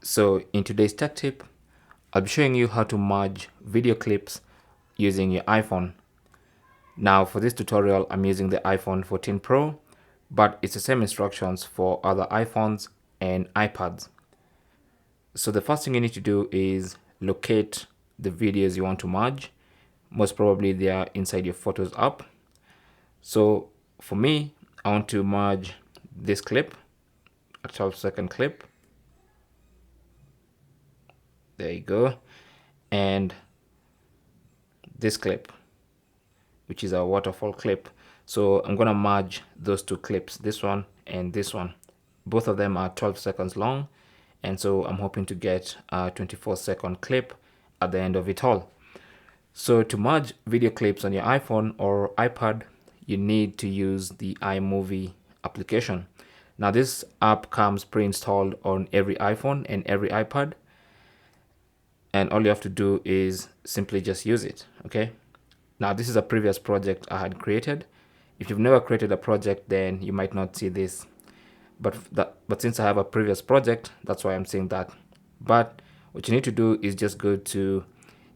So in today's tech tip, I'll be showing you how to merge video clips using your iPhone. Now for this tutorial, I'm using the iPhone 14 Pro, but it's the same instructions for other iPhones and iPads. So the first thing you need to do is locate the videos you want to merge. Most probably they are inside your Photos app. So for me, I want to merge this clip, a 12-second clip. There you go. And this clip, which is a waterfall clip. So I'm going to merge those two clips, this one and this one. Both of them are 12 seconds long. And so I'm hoping to get a 24-second clip at the end of it all. So to merge video clips on your iPhone or iPad, you need to use the iMovie application. Now this app comes pre-installed on every iPhone and every iPad. And all you have to do is simply just use it, okay? Now this is a previous project I had created. If you've never created a project, then you might not see this. But since I have a previous project, that's why I'm saying that. But what you need to do is just go to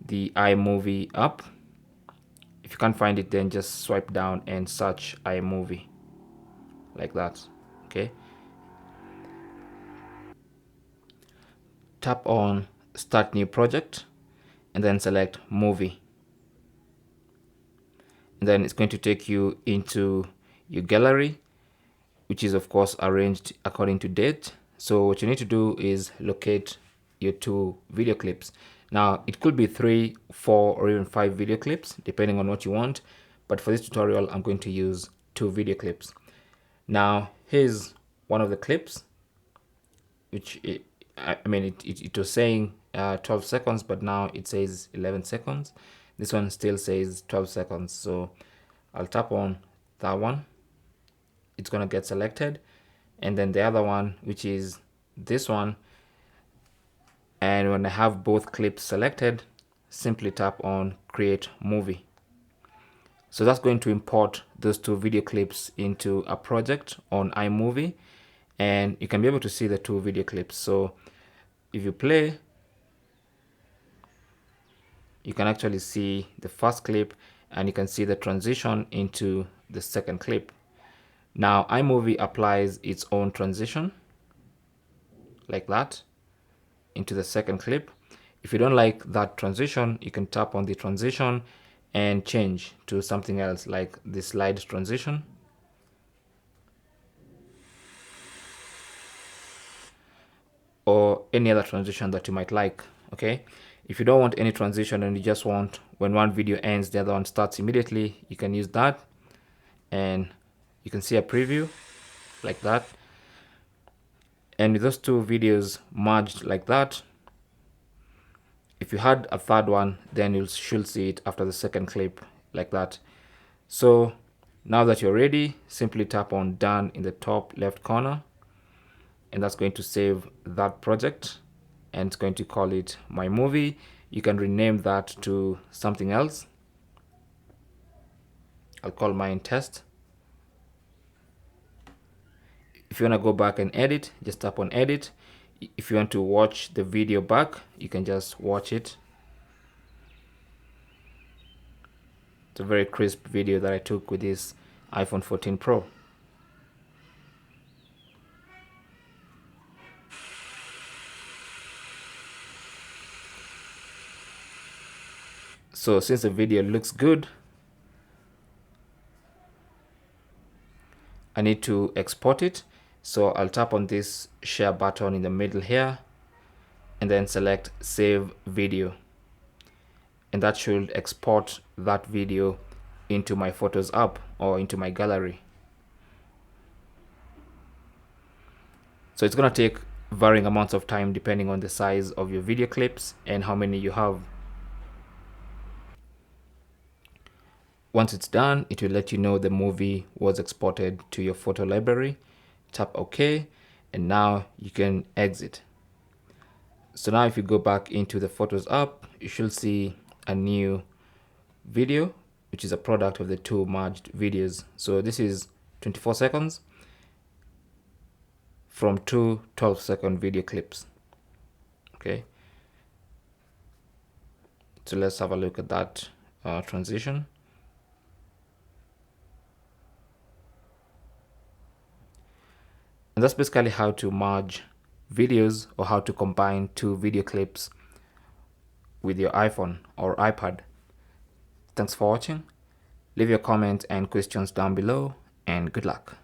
the iMovie app. If you can't find it, then just swipe down and search iMovie like that, okay? Tap on Start New Project and then select Movie. And then it's going to take you into your gallery, which is of course arranged according to date. So what you need to do is locate your two video clips. Now it could be 3, 4, or even 5 video clips depending on what you want, but for this tutorial I'm going to use 2 video clips. Now here's one of the clips, which it was saying 12 seconds, but now it says 11 seconds. This one still says 12 seconds, so I'll tap on that one. It's gonna get selected, and then the other one, which is this one, and when I have both clips selected, simply tap on Create Movie. So that's going to import those 2 video clips into a project on iMovie, and you can be able to see the 2 video clips. So if you play, you can actually see the first clip and you can see the transition into the second clip. Now iMovie applies its own transition like that into the second clip. If you don't like that transition, you can tap on the transition and change to something else like the slide transition. Or any other transition that you might like, okay? If you don't want any transition and you just want when one video ends, the other one starts immediately, you can use that. And you can see a preview like that. And with those 2 videos merged like that, if you had a third one, then you should see it after the second clip like that. So now that you're ready, simply tap on Done in the top left corner, and that's going to save that project, and it's going to call it My Movie. You can rename that to something else. I'll call mine Test. If you want to go back and edit, just tap on Edit. If you want to watch the video back, you can just watch it. It's a very crisp video that I took with this iPhone 14 Pro. So since the video looks good, I need to export it. So I'll tap on this share button in the middle here and then select Save Video. And that should export that video into my Photos app or into my gallery. So it's going to take varying amounts of time depending on the size of your video clips and how many you have. Once it's done, it will let you know the movie was exported to your photo library. Tap OK, and now you can exit. So now if you go back into the Photos app, you should see a new video, which is a product of the 2 merged videos. So this is 24 seconds from 2 12-second video clips. Okay, so let's have a look at that transition. And that's basically how to merge videos, or how to combine two video clips with your iPhone or iPad. Thanks for watching. Leave your comments and questions down below, and good luck.